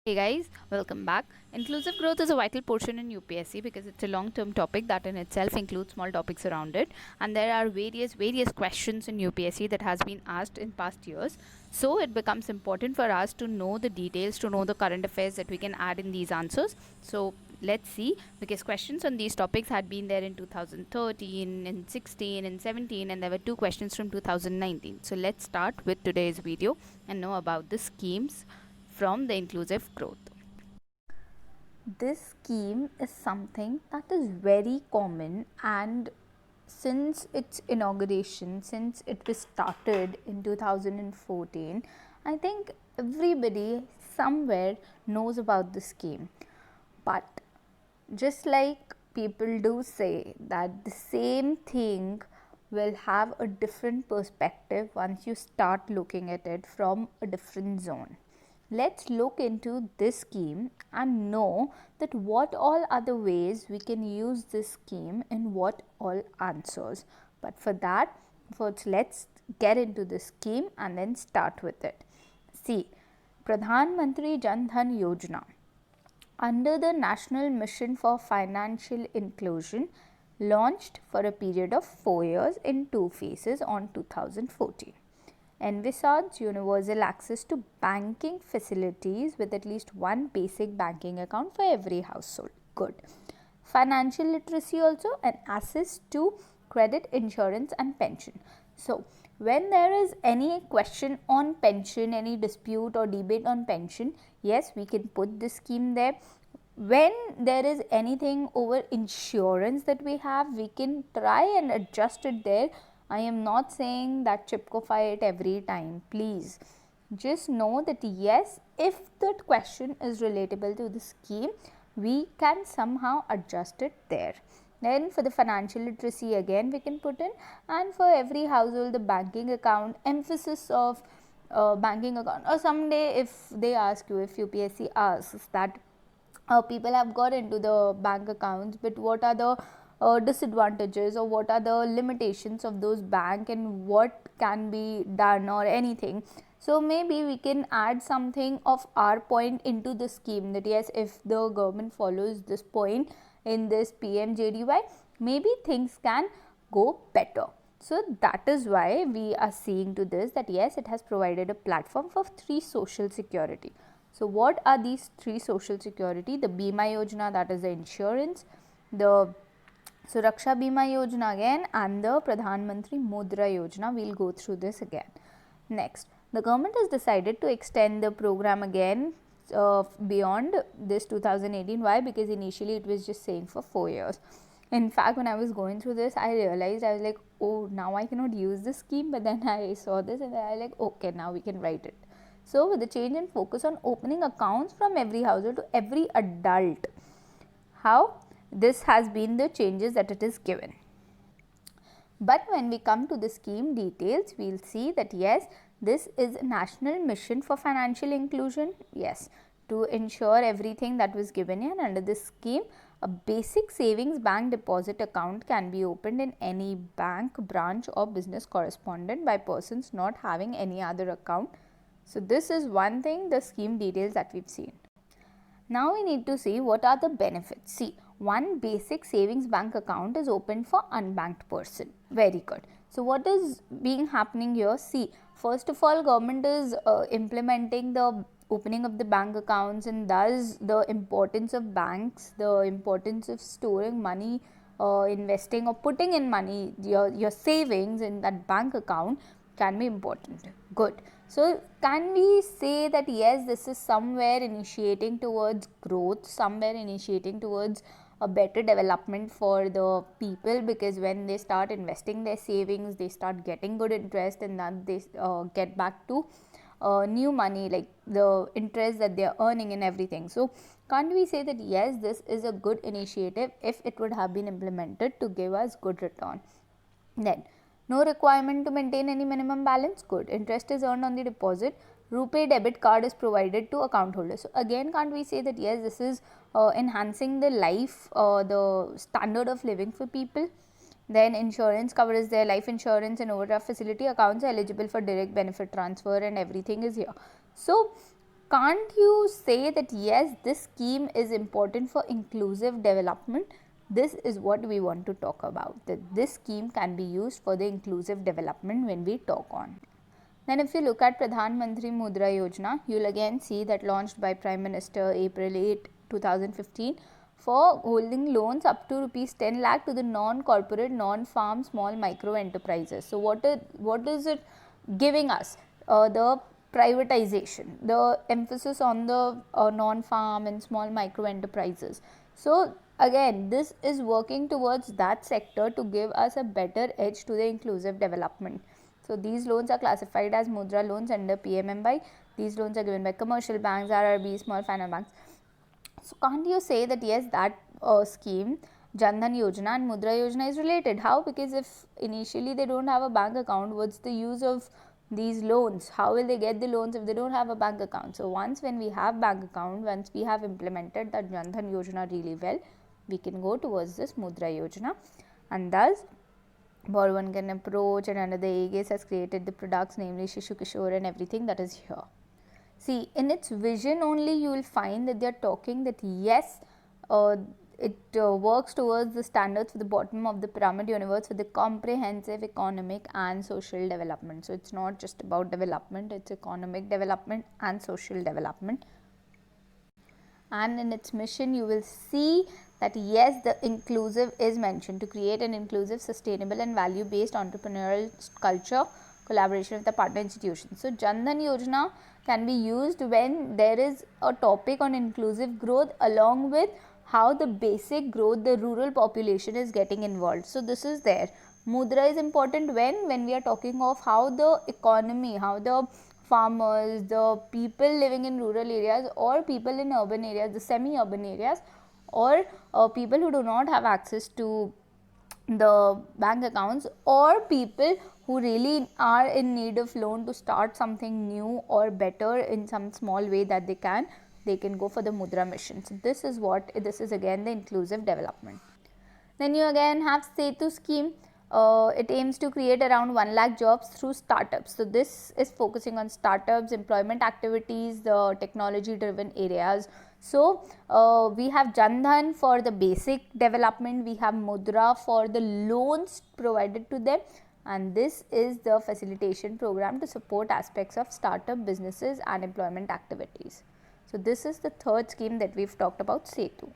Hey guys, welcome back. Inclusive growth is a vital portion in UPSC because it's a long-term topic that in itself includes small topics around it, and there are various questions in UPSC that has been asked in past years. So it becomes important for us to know the details, to know the current affairs that we can add in these answers. So let's see, because questions on these topics had been there in 2013, in 16, and 17, and there were two questions from 2019. So let's start with today's video and know about the schemes from the inclusive growth. This scheme is something that is very common, and since its inauguration, since it was started in 2014, I think everybody somewhere knows about the scheme. But just like people do say that the same thing will have a different perspective once you start looking at it from a different zone. Let's look into this scheme and know that what all other ways we can use this scheme in what all answers. But for that, first let's get into the scheme and then start with it. See, Pradhan Mantri Janthan Yojna, under the National Mission for Financial Inclusion, launched for a period of 4 years in two phases on 2014. Envisage universal access to banking facilities with at least one basic banking account for every household. Good. Financial literacy also, and access to credit, insurance, and pension. So, when there is any question on pension, any dispute or debate on pension, yes, we can put this scheme there. When there is anything over insurance that we have, we can try and adjust it there. I am not saying that chipkofy it every time, please. Just know that yes, if that question is relatable to the scheme, we can somehow adjust it there. Then for the financial literacy, again we can put in, and for every household the banking account, emphasis of banking account. Or someday if they ask you, if UPSC asks that people have got into the bank accounts, but what are the disadvantages or what are the limitations of those bank and what can be done or anything, so maybe we can add something of our point into the scheme, that yes, if the government follows this point in this PMJDY, maybe things can go better. So that is why we are seeing to this, that yes, it has provided a platform for three social security. So what are these three social security? The Bima Yojna, that is the insurance, the Suraksha Bima Yojna again, and the Pradhan Mantri Mudra Yojna. We'll go through this again. Next, the government has decided to extend the program again beyond this 2018. Why? Because initially it was just saying for 4 years. In fact, when I was going through this, I realized, I was like, oh, now I cannot use this scheme. But then I saw this and I was like, okay, now we can write it. So, with the change in focus on opening accounts from every household to every adult, how this has been the changes that it is given. But when we come to the scheme details, we will see that yes, this is a national mission for financial inclusion. Yes, to ensure everything that was given here. Under this scheme, a basic savings bank deposit account can be opened in any bank, branch or business correspondent by persons not having any other account. So this is one thing, the scheme details that we've seen. Now we need to see what are the benefits. See, one basic savings bank account is opened for unbanked person. Very good. So what is being happening here? See, first of all, government is implementing the opening of the bank accounts, and thus the importance of banks, the importance of storing money, investing or putting in money, your savings in that bank account can be important. Good. So can we say that yes, this is somewhere initiating towards growth, somewhere initiating towards a better development for the people, because when they start investing their savings, they start getting good interest, and then they get back to new money, like the interest that they are earning and everything. So can't we say that yes, this is a good initiative if it would have been implemented to give us good return? Then, no requirement to maintain any minimum balance. Good. Interest is earned on the deposit. RuPay debit card is provided to account holders. So again, can't we say that yes, this is enhancing the life, the standard of living for people? Then insurance covers their life insurance and overdraft facility. Accounts are eligible for direct benefit transfer, and everything is here. So can't you say that yes, this scheme is important for inclusive development? This is what we want to talk about, that this scheme can be used for the inclusive development when we talk on. Then if you look at Pradhan Mantri Mudra Yojna, you will again see that launched by Prime Minister April 8, 2015 for holding loans up to rupees 10 lakh to the non-corporate, non-farm, small micro enterprises. So what is it giving us? The privatization, the emphasis on the non-farm and small micro enterprises. So again, this is working towards that sector to give us a better edge to the inclusive development. So these loans are classified as Mudra loans under PMMY. These loans are given by commercial banks, RRB, small finance banks. So can't you say that yes, that scheme, Janthan Yojna and Mudra Yojna is related? How? Because if initially they don't have a bank account, what's the use of these loans? How will they get the loans if they don't have a bank account? So once when we have bank account, once we have implemented that Janthan Yojna really well, we can go towards this Mudra Yojna, and thus borrower can approach, and under the aegis has created the products, namely Shishu Kishore and everything that is here. See, in its vision only you will find that they are talking that yes, it works towards the standards for the bottom of the pyramid universe for the comprehensive economic and social development. So it's not just about development, it's economic development and social development. And in its mission you will see that yes, the inclusive is mentioned, to create an inclusive, sustainable and value based entrepreneurial culture, collaboration with the partner institutions. So Janthan Yojna can be used when there is a topic on inclusive growth along with how the basic growth, the rural population is getting involved. So this is there. Mudra is important when we are talking of how the economy, how the farmers, the people living in rural areas or people in urban areas, the semi-urban areas, or people who do not have access to the bank accounts, or people who really are in need of loan to start something new or better in some small way that they can go for the Mudra mission. So this is again the inclusive development. Then you again have Setu scheme. It aims to create around 1 lakh jobs through startups. So this is focusing on startups, employment activities, the technology driven areas. So we have Janthan for the basic development, we have Mudra for the loans provided to them, and this is the facilitation program to support aspects of startup businesses and employment activities. So this is the third scheme that we've talked about, Setu.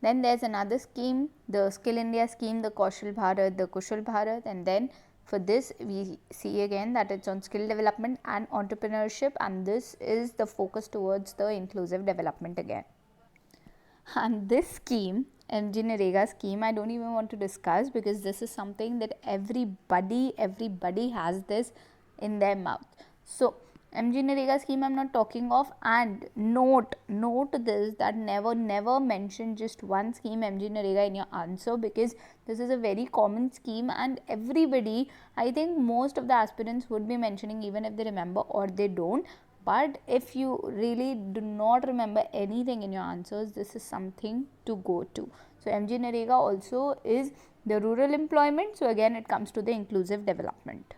Then there's another scheme, the Skill India scheme, the Kaushal Bharat, the Kushal Bharat, and then for this we see again that it's on skill development and entrepreneurship, and this is the focus towards the inclusive development again. And this scheme, MGNREGA scheme, I don't even want to discuss because this is something that everybody has this in their mouth. So MGNREGA scheme I'm not talking of, and note this, that never mention just one scheme MGNREGA in your answer, because this is a very common scheme and everybody, I think most of the aspirants would be mentioning even if they remember or they don't. But if you really do not remember anything in your answers, this is something to go to. So MGNREGA also is the rural employment, so again it comes to the inclusive development.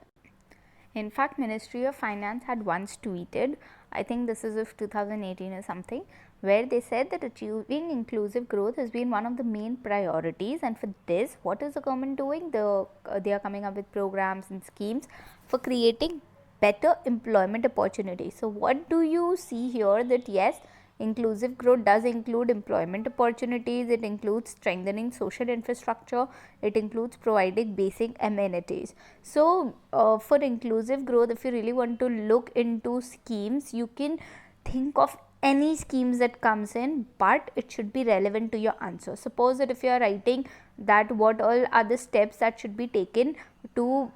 In fact, Ministry of Finance had once tweeted, I think this is of 2018 or something, where they said that achieving inclusive growth has been one of the main priorities, and for this, what is the government doing? They are coming up with programs and schemes for creating better employment opportunities. So what do you see here? That yes, inclusive growth does include employment opportunities, it includes strengthening social infrastructure, it includes providing basic amenities. So for inclusive growth, if you really want to look into schemes, you can think of any schemes that comes in, but it should be relevant to your answer. Suppose that if you are writing that what all are the steps that should be taken to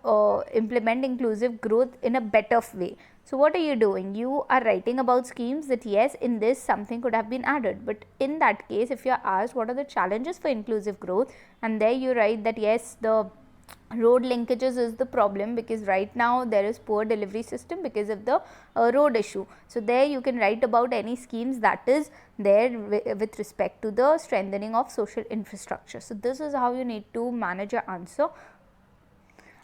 implement inclusive growth in a better way. So what are you doing? You are writing about schemes that yes, in this something could have been added, but in that case if you are asked what are the challenges for inclusive growth, and there you write that yes, the road linkages is the problem, because right now there is poor delivery system because of the road issue. So there you can write about any schemes that is there with respect to the strengthening of social infrastructure. So this is how you need to manage your answer.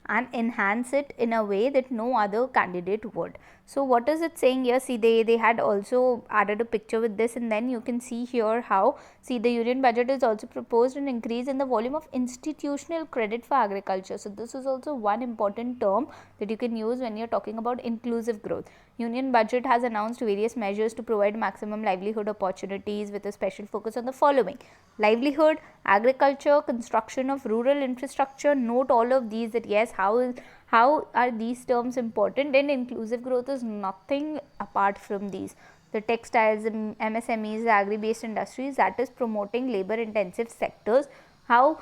and enhance it in a way that no other candidate would. So what is it saying here? See, they had also added a picture with this, and then you can see here how, see, the union budget is also proposed an increase in the volume of institutional credit for agriculture. So this is also one important term that you can use when you're talking about inclusive growth. Union budget has announced various measures to provide maximum livelihood opportunities with a special focus on the following: livelihood, agriculture, construction of rural infrastructure. Note all of these, that yes, how are these terms important, and inclusive growth is nothing apart from these. The textiles, MSMEs, the agri-based industries, that is promoting labor intensive sectors. How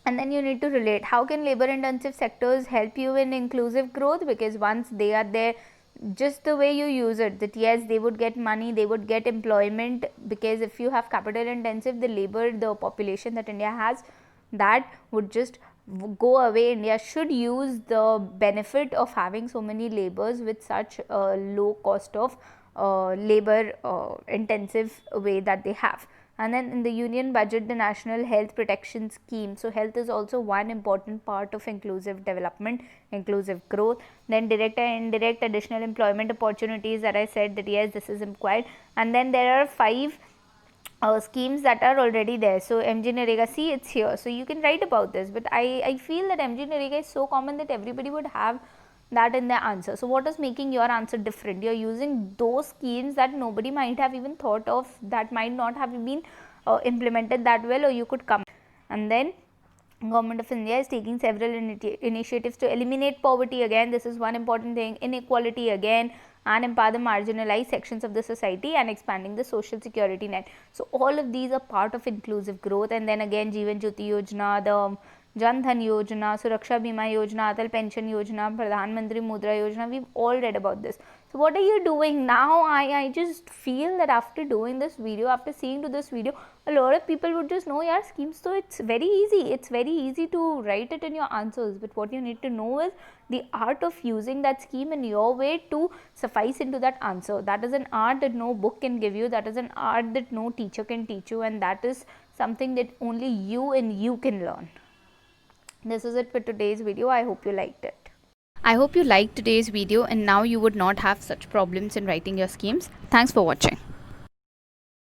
and then you need to relate, how can labor intensive sectors help you in inclusive growth? Because once they are there, just the way you use it, that yes, they would get money, they would get employment, because if you have capital intensive, the labor, the population that India has, that would just go away. India should use the benefit of having so many laborers with such a low cost of labor intensive way that they have. And then in the union budget, the national health protection scheme. So health is also one important part of inclusive development, inclusive growth. Then direct and indirect additional employment opportunities, that I said that yes, this is required. And then there are 5 schemes that are already there. So MG Narega, see, it's here, so you can write about this. But I feel that MG Narega is so common that everybody would have that in their answer. So what is making your answer different? You're using those schemes that nobody might have even thought of, that might not have been implemented that well, or you could come. And then Government of India is taking several initiatives to eliminate poverty. Again, this is one important thing. Inequality again, and empower the marginalized sections of the society, and expanding the social security net. So all of these are part of inclusive growth. And then again, Jeevan Jyoti Yojna, the Janthan Yojna, Suraksha Bima Yojna, Atal Pension Yojna, Pradhan Mantri Mudra Yojna, we've all read about this. So what are you doing now? I just feel that after doing this video, after seeing to this video, a lot of people would just know your schemes. So it's very easy. It's very easy to write it in your answers. But what you need to know is the art of using that scheme in your way to suffice into that answer. That is an art that no book can give you. That is an art that no teacher can teach you. And that is something that only you and you can learn. This is it for today's video. I hope you liked it. I hope you liked today's video, and now you would not have such problems in writing your schemes. Thanks for watching.